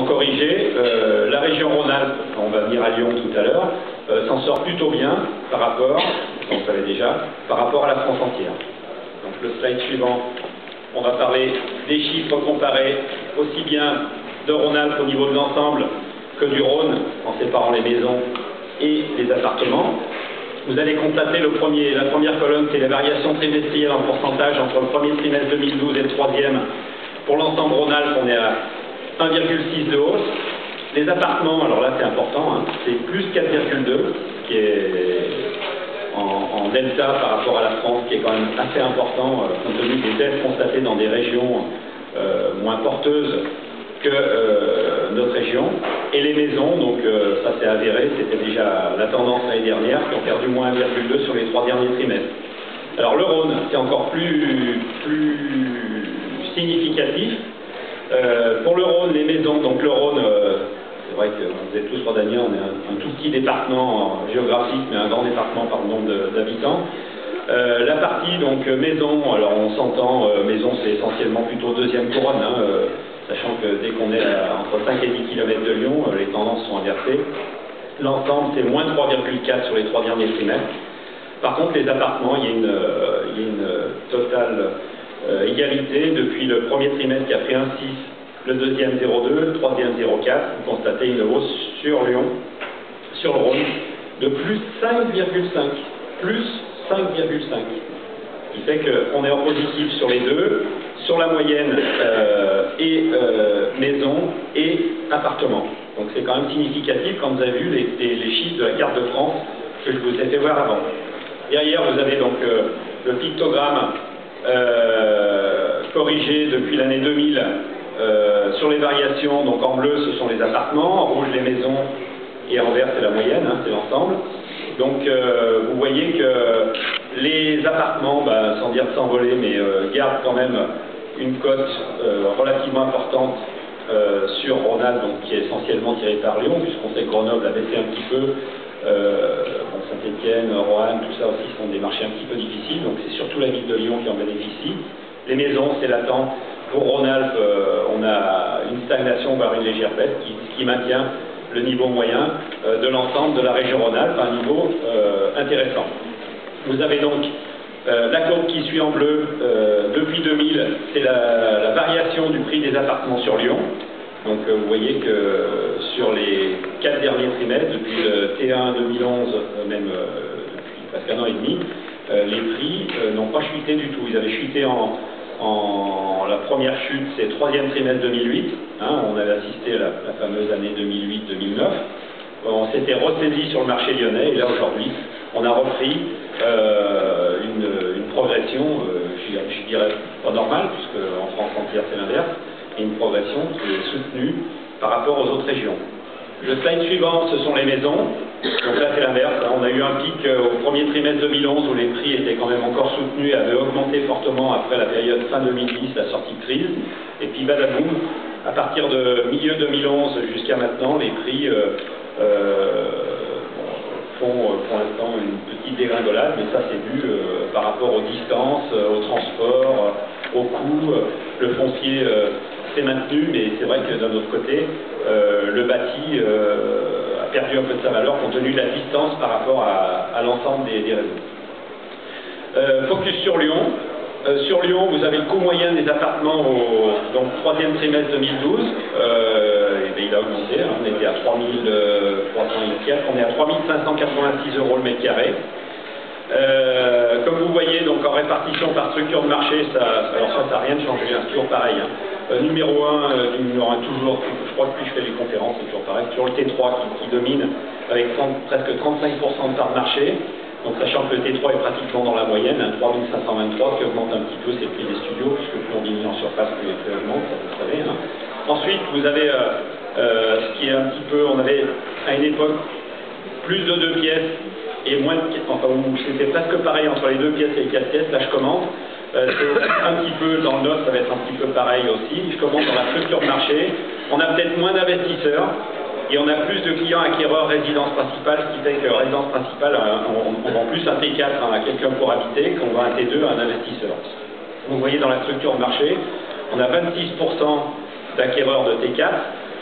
corrigé. La région Rhône-Alpes, on va venir à Lyon tout à l'heure, s'en sort plutôt bien par rapport, on le savait déjà, par rapport à la France entière. Donc le slide suivant, on va parler des chiffres comparés aussi bien de Rhône-Alpes au niveau de l'ensemble que du Rhône, en séparant les maisons et les appartements. Vous allez constater la première colonne, c'est les variations trimestrielles en pourcentage entre le premier trimestre 2012 et le troisième. Pour l'ensemble Rhône-Alpes, on est à 1,6 de hausse. Les appartements, alors là c'est important, hein, c'est plus 4,2, qui est en delta par rapport à la France, qui est quand même assez important, compte tenu des baisses constatées dans des régions moins porteuses que notre région. Et les maisons, donc ça c'est avéré, c'était déjà la tendance l'année dernière, qui ont perdu moins 1,2 sur les 3 derniers trimestres. Alors le Rhône, c'est encore plus significatif. Pour le Rhône, les maisons, donc le Rhône, c'est vrai que vous êtes tous rhodaniens, on est un tout petit département géographique, mais un grand département par le nombre d'habitants. La partie donc maison, alors on s'entend, maison c'est essentiellement plutôt deuxième couronne, hein, sachant que dès qu'on est entre 5 et 10 km de Lyon, les tendances sont inversées. L'ensemble c'est moins 3,4 sur les 3 derniers trimestres. Par contre les appartements, il y a une totale égalité depuis le premier trimestre qui a pris 1,6, le deuxième 0,2, le troisième 0,4. Vous constatez une hausse sur Lyon, sur le Rhône, de plus 5,5. Plus 5,5. Qui fait qu'on est en positif sur les deux, sur la moyenne maison et appartement. Donc c'est quand même significatif quand vous avez vu les chiffres de la carte de France que je vous ai fait voir avant. Derrière vous avez donc le pictogramme corrigé depuis l'année 2000 sur les variations. Donc en bleu ce sont les appartements, en rouge les maisons et en vert c'est la moyenne, hein, c'est l'ensemble. Donc vous voyez que les appartements, sans dire de s'envoler, mais gardent quand même une cote relativement importante sur Rhône-Alpes, donc qui est essentiellement tirée par Lyon, puisqu'on sait que Grenoble a baissé un petit peu. Saint-Étienne, Roanne, tout ça aussi sont des marchés un petit peu difficiles, donc c'est surtout la ville de Lyon qui en bénéficie. Les maisons, c'est latent. Pour Rhône-Alpes, on a une stagnation, voire une légère baisse, qui maintient le niveau moyen de l'ensemble de la région Rhône-Alpes, un niveau intéressant. Vous avez donc la courbe qui suit en bleu depuis 2000, c'est la variation du prix des appartements sur Lyon. Donc vous voyez que sur les 4 derniers trimestres, depuis le T1 2011, même depuis presque 1 an et demi, les prix n'ont pas chuté du tout. Ils avaient chuté la première chute, c'est le 3e trimestre 2008. Hein, on avait assisté à la fameuse année 2008-2009. On s'était ressaisi sur le marché lyonnais et là aujourd'hui, on a repris une progression, je dirais pas normale, puisque en France entière c'est l'inverse, et une progression qui est soutenue par rapport aux autres régions. Le slide suivant, ce sont les maisons. Donc là c'est l'inverse, on a eu un pic au premier trimestre 2011 où les prix étaient quand même encore soutenus et avaient augmenté fortement après la période fin 2010, la sortie de crise. Et puis badaboum, à partir de milieu 2011 jusqu'à maintenant, les prix font pour l'instant une petite dégringolade, mais ça c'est dû par rapport aux distances, au transport, aux coûts. Le foncier s'est maintenu, mais c'est vrai que d'un autre côté, le bâti a perdu un peu de sa valeur compte tenu de la distance par rapport à l'ensemble des réseaux. Focus sur Lyon. Sur Lyon, vous avez le coût moyen des appartements au 3e trimestre 2012. Il a augmenté, hein, on était à 3304, on est à 3586 € le mètre carré. Comme vous voyez, donc en répartition par structure de marché, ça n'a rien changé, c'est toujours pareil. Hein. Numéro 1 toujours, je crois que plus je fais les conférences, c'est toujours pareil, toujours le T3 qui domine avec presque 35% de part de marché. Donc sachant que le T3 est pratiquement dans la moyenne, hein, 3523, qui augmente un petit peu, c'est le prix des studios, puisque plus on diminue en surface, plus les prix augmentent, ça vous le savez. Hein. Ensuite, vous avez ce qui est un petit peu, on avait à une époque plus de 2 pièces et moins de, enfin où c'était presque pareil entre les 2 pièces et les 4 pièces, là je commente. C'est un petit peu, dans le nôtre, ça va être un petit peu pareil aussi. Je commente dans la structure de marché. On a peut-être moins d'investisseurs. Et on a plus de clients acquéreurs résidence principale, ce qui fait que résidence principale, on vend plus un T4 à quelqu'un pour habiter qu'on vend un T2 à un investisseur. Donc vous voyez dans la structure de marché, on a 26% d'acquéreurs de T4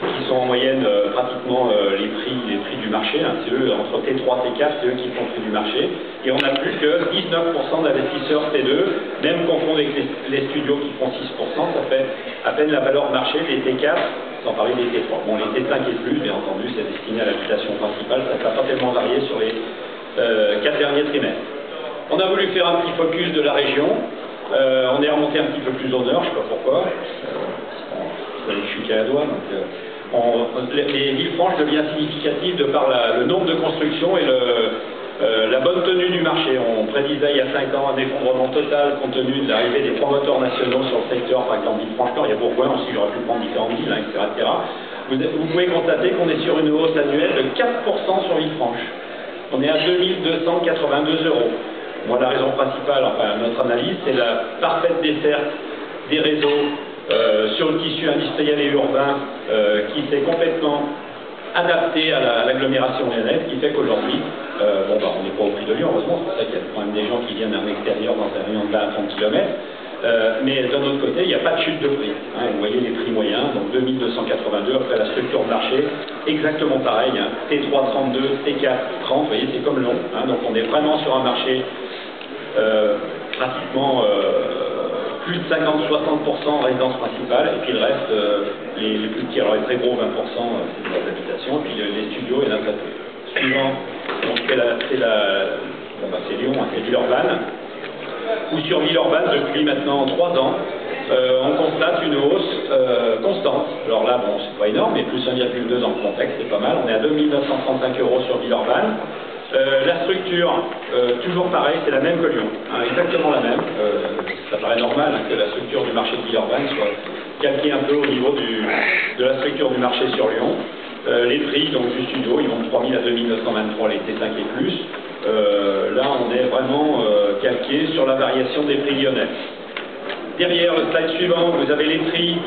qui sont en moyenne pratiquement les prix du marché, hein, c'est eux, entre T3 et T4, c'est eux qui font le prix du marché, et on n'a plus que 19% d'investisseurs T2, même confondus avec les studios qui font 6%, ça fait à peine la valeur marché des T4, sans parler des T3. Bon, les T5 et plus, bien entendu, c'est destiné à l'habitation principale, ça n'a pas tellement varié sur les 4 derniers trimestres. On a voulu faire un petit focus de la région, on est remonté un petit peu plus au nord, je ne sais pas pourquoi, je suis qu'à la doigt, donc les Villefranche deviennent significatives de par le nombre de constructions et la bonne tenue du marché. On prédisait il y a 5 ans un effondrement total compte tenu de l'arrivée des promoteurs nationaux sur le secteur, par exemple Villefranche-Nord, il y a Bourgoin aussi, j'aurais pu prendre différentes villes, hein, etc. Vous pouvez constater qu'on est sur une hausse annuelle de 4% sur Villefranche. On est à 2282 €. Moi, la raison principale, enfin notre analyse, c'est la parfaite desserte des réseaux sur le tissu industriel et urbain qui s'est complètement adapté à l'agglomération lyonnaise, qui fait qu'aujourd'hui, on n'est pas au prix de Lyon, heureusement, c'est pour ça qu'il y a quand même des gens qui viennent à l'extérieur dans un rayon de 20 à 30 km. Mais d'un autre côté, il n'y a pas de chute de prix. Hein, vous voyez les prix moyens, donc 2282, après la structure de marché, exactement pareil, hein, T3 32, T4 30, vous voyez, c'est comme Lyon. Hein, donc on est vraiment sur un marché pratiquement plus de 50-60% en résidence principale, et puis le reste, les plus petits, alors les très gros 20%, c'est de l'habitation, et puis les studios et la plateau. Suivant, donc c'est Lyon, hein, c'est Villeurbanne, où sur Villeurbanne, depuis maintenant 3 ans, on constate une hausse constante. Alors là, bon, c'est pas énorme, mais plus 1,2 dans le contexte, c'est pas mal. On est à 2935 € sur Villeurbanne. La structure, toujours pareil, c'est la même que Lyon, hein, exactement la même. Ça paraît normal hein, que la structure du marché de Villeurbanne soit calquée un peu au niveau de la structure du marché sur Lyon. Les prix donc, du studio, ils vont de 3000 à 2923, les T5 et plus. Là, on est vraiment calqué sur la variation des prix lyonnais. Derrière, le slide suivant, vous avez les prix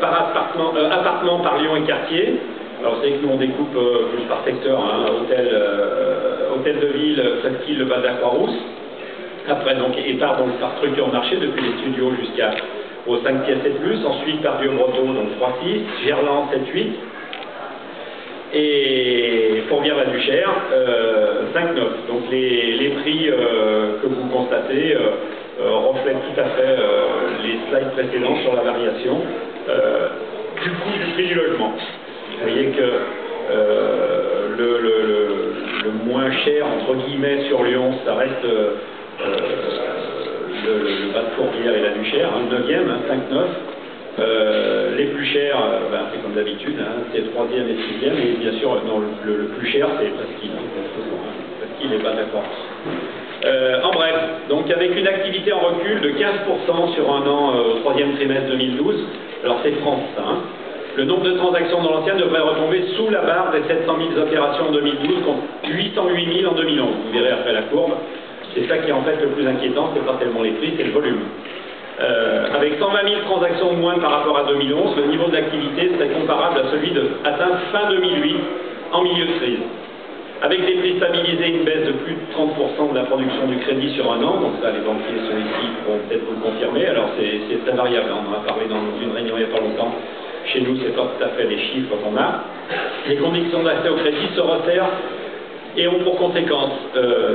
par appartement par Lyon et quartier. Alors, vous savez que nous, on découpe plus par secteur, hein, hôtel de ville, presqu'île, le Val d'Aqua-Rousse. Après, donc, et par structure marché, depuis les studios jusqu'aux 5 pièces et plus. Ensuite, par Dieu-Breteau, donc 3-6, Gerland, 7-8. Et Fourvière-la-Duchère, 5-9. Donc les prix que vous constatez reflètent tout à fait les slides précédents sur la variation du coût du prix du logement. Vous voyez que le moins cher, entre guillemets, sur Lyon, ça reste le bas de Fourvière et la Duchère, hein, le 9e, hein, 5-9. Les plus chers, c'est comme d'habitude, hein, c'est 3e et 6e, et bien sûr, non, le plus cher, c'est Presqu'île. Presqu'île n'est pas d'accord. En bref, donc avec une activité en recul de 15% sur un an au 3e trimestre 2012, alors c'est France, hein. Le nombre de transactions dans l'ancien devrait retomber sous la barre des 700 000 opérations en 2012 contre 808 000 en 2011. Vous verrez après la courbe. C'est ça qui est en fait le plus inquiétant, c'est pas tellement les prix, c'est le volume. Avec 120 000 transactions de moins par rapport à 2011, le niveau d'activité serait comparable à celui atteint fin 2008 en milieu de crise. Avec des prix stabilisés et une baisse de plus de 30% de la production du crédit sur un an, donc ça les banquiers sont ici pourront peut-être vous le confirmer, alors c'est très variable, on en a parlé dans une réunion il n'y a pas longtemps, chez nous c'est pas tout à fait les chiffres qu'on a. Les conditions d'accès au crédit se resserrent et ont pour conséquence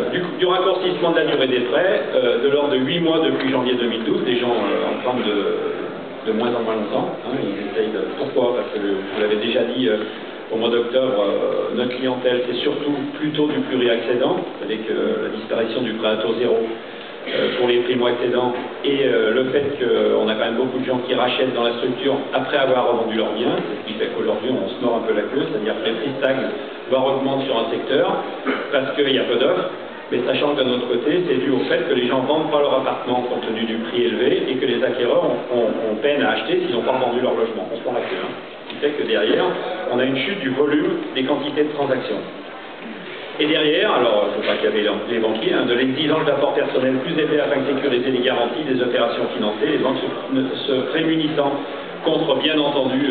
du raccourcissement de la durée des prêts, de l'ordre de 8 mois depuis janvier 2012, les gens empruntent de moins en moins longtemps, hein, ils essayent de... Pourquoi? Parce que, vous l'avez déjà dit, au mois d'octobre, notre clientèle, c'est surtout plutôt du pluri-accédant, c'est-à-dire que la disparition du prêt à taux zéro pour les primo-accédants et le fait qu'on a quand même beaucoup de gens qui rachètent dans la structure après avoir revendu leurs biens, c'est ce qui fait qu'aujourd'hui on se mord un peu la queue, c'est-à-dire que les prix stagnent, voire augmentent sur un secteur, parce qu'il y a peu d'offres, mais sachant que d'un autre côté, c'est dû au fait que les gens ne vendent pas leur appartement compte tenu du prix élevé et que les acquéreurs ont peine à acheter s'ils n'ont pas vendu leur logement. On se mord la queue. Ce qui fait que derrière, on a une chute du volume des quantités de transactions. Et derrière, alors il ne faut pas qu'il y avait les banquiers, hein, de l'exigence d'apport personnel plus élevé afin de sécuriser les garanties des opérations financées, les banques se prémunissant contre, bien entendu,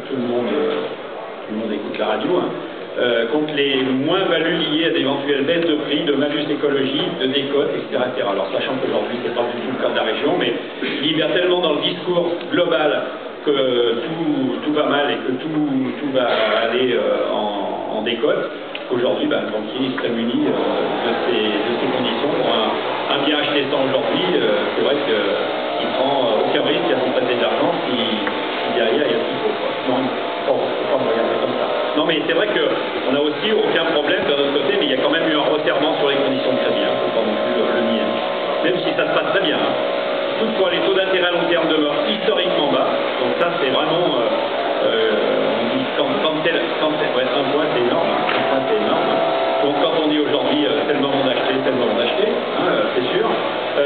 tout le monde écoute la radio, hein, contre les moins-values liées à d'éventuelles baisses de prix, de malus écologique, de décote, etc., etc. Alors sachant qu'aujourd'hui ce n'est pas du tout le cas de la région, mais il y a tellement dans le discours global que tout va mal et que tout va aller en décote, aujourd'hui, le banquier se prémunit de ces conditions. Pour un bien acheté 100 aujourd'hui, c'est vrai qu'il prend aucun risque à son prêter de l'argent si derrière il y a ce qu'il faut. Non, faut pas me regarder comme ça. Non, mais c'est vrai qu'on n'a aussi aucun problème de notre côté, mais il y a quand même eu un resserrement sur les conditions de crédit, faut pas non plus le nier. Même si ça se passe très bien. Toutefois, les taux d'intérêt à long terme demeurent historiquement bas, donc ça c'est vraiment, on dit quand un point c'est énorme, Donc quand on dit aujourd'hui c'est le moment d'acheter, c'est sûr.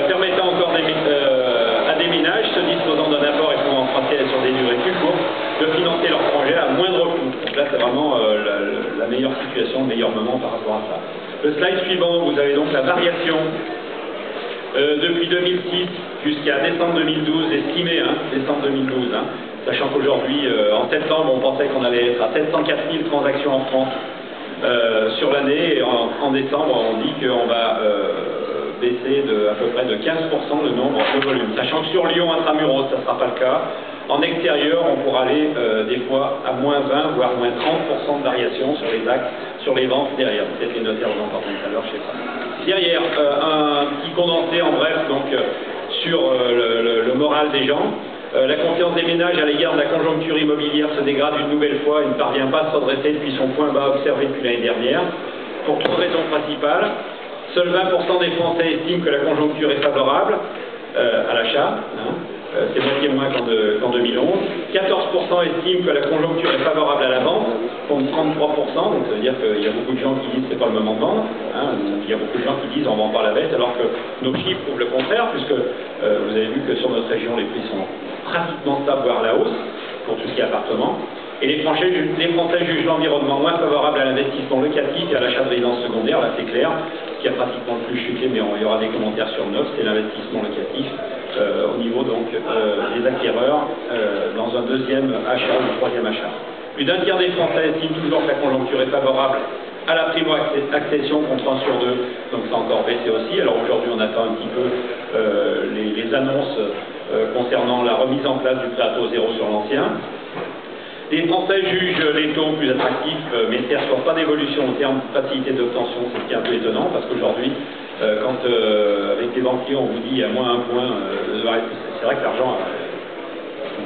Permettant encore à des ménages se disposant d'un apport et pouvant emprunter sur des durées plus courtes de financer leur projet à moindre coût. Donc là c'est vraiment la meilleure situation, le meilleur moment par rapport à ça. Le slide suivant, vous avez donc la variation depuis 2006 jusqu'à décembre 2012, estimé, décembre 2012, sachant qu'aujourd'hui, en septembre, on pensait qu'on allait être à 704 000 transactions en France sur l'année, et en décembre, on dit qu'on va baisser à peu près de 15% le nombre de volumes. Sachant que sur Lyon, intramuros, ça ne sera pas le cas. En extérieur, on pourra aller des fois à moins 20, voire moins 30% de variation sur les actes, sur les ventes derrière. Peut-être les notaires vous en parleront tout à l'heure, je ne sais pas. Derrière, un petit condensé en bref donc, sur le moral des gens. La confiance des ménages à l'égard de la conjoncture immobilière se dégrade une nouvelle fois et ne parvient pas à se redresser depuis son point bas observé depuis l'année dernière. Pour trois raisons principales. Seuls 20% des Français estiment que la conjoncture est favorable à l'achat. C'est moitié moins qu'en 2011. 14% estiment que la conjoncture est favorable à la vente, contre 33%, donc ça veut dire qu'il y a beaucoup de gens qui disent que c'est pas le moment de vendre, il y a beaucoup de gens qui disent on vend pas la baisse, alors que nos chiffres prouvent le contraire, puisque vous avez vu que sur notre région les prix sont pratiquement stables, voire à la hausse, pour tout ce qui est appartement. Et les Français jugent l'environnement moins favorable à l'investissement locatif et à l'achat de résidences secondaires, là c'est clair, ce qui a pratiquement le plus chuté, mais il y aura des commentaires sur le neuf, c'est l'investissement locatif au niveau donc des acquéreurs dans un deuxième achat ou un troisième achat. Plus d'un tiers des Français estiment toujours que la conjoncture est favorable à la primo-accession contre 1 sur 2, donc ça a encore baissé aussi. Alors aujourd'hui on attend un petit peu les annonces concernant la remise en place du prêt à taux zéro sur l'ancien. Les Français jugent les taux plus attractifs, mais ne perçoivent pas d'évolution en termes de facilité d'obtention, c'est ce qui est un peu étonnant, parce qu'aujourd'hui, quand avec les banquiers on vous dit à moins 1 point, c'est vrai que l'argent,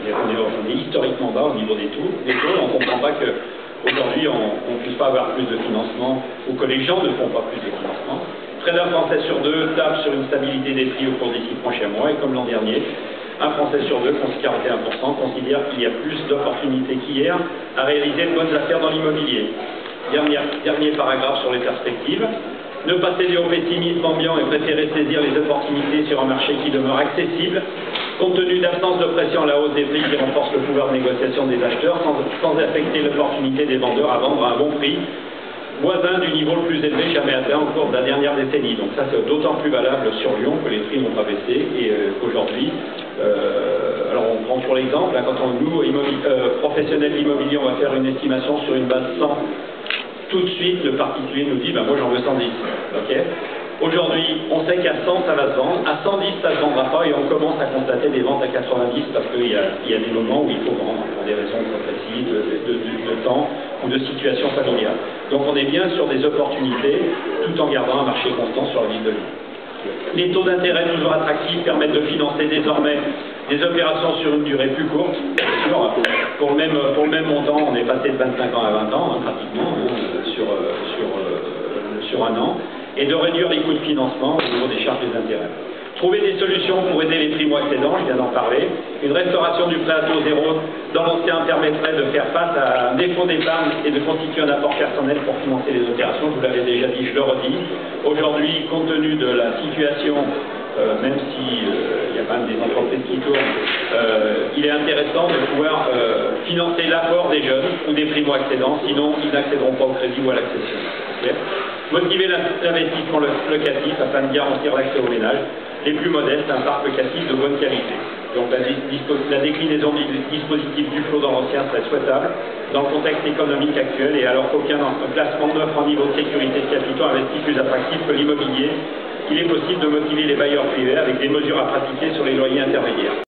on est historiquement bas au niveau des taux, on ne comprend pas qu'aujourd'hui on ne puisse pas avoir plus de financement, ou que les gens ne font pas plus de financement. Près d'un Français sur deux tape sur une stabilité des prix au cours des 6 prochains mois, et comme l'an dernier, un Français sur deux, 41%, considère qu'il y a plus d'opportunités qu'hier à réaliser de bonnes affaires dans l'immobilier. Dernier paragraphe sur les perspectives. Ne pas céder au pessimisme ambiant et préférer saisir les opportunités sur un marché qui demeure accessible, compte tenu d'absence de pression à la hausse des prix qui renforce le pouvoir de négociation des acheteurs, sans affecter l'opportunité des vendeurs à vendre à un bon prix, voisin du niveau le plus élevé jamais atteint au cours de la dernière décennie. Donc ça c'est d'autant plus valable sur Lyon que les prix n'ont pas baissé et qu'aujourd'hui, alors on prend pour l'exemple, quand nous, professionnels d'immobilier, on va faire une estimation sur une base 100, tout de suite le particulier nous dit moi j'en veux 110. Okay. Aujourd'hui, on sait qu'à 100 ça va se vendre, à 110 ça ne se vendra pas et on commence à constater des ventes à 90 parce qu'il y a des moments où il faut vendre pour des raisons précises, de temps ou de situation familiale. Donc on est bien sur des opportunités tout en gardant un marché constant sur la ville de Lyon. Les taux d'intérêt toujours attractifs permettent de financer désormais des opérations sur une durée plus courte. Pour le même montant, on est passé de 25 ans à 20 ans, pratiquement, sur un an, et de réduire les coûts de financement au niveau des charges des intérêts. Trouver des solutions pour aider les primo-accédants, je viens d'en parler. Une restauration du prêt à taux zéro dans l'ancien permettrait de faire face à un défaut d'épargne et de constituer un apport personnel pour financer les opérations. Je vous l'avais déjà dit, je le redis. Aujourd'hui, compte tenu de la situation, même si il y a quand même des entreprises qui tournent, il est intéressant de pouvoir financer l'apport des jeunes ou des primo-accédants, sinon ils n'accéderont pas au crédit ou à l'accession. Okay. Motiver l'investissement locatif afin de garantir l'accès aux ménages les plus modestes à un parc locatif de bonne qualité. Donc la déclinaison du dispositif du flot dans l'ancien serait souhaitable dans le contexte économique actuel et alors qu'aucun placement n'offre un niveau de sécurité de capitaux investi plus attractif que l'immobilier, il est possible de motiver les bailleurs privés avec des mesures à pratiquer sur les loyers intermédiaires.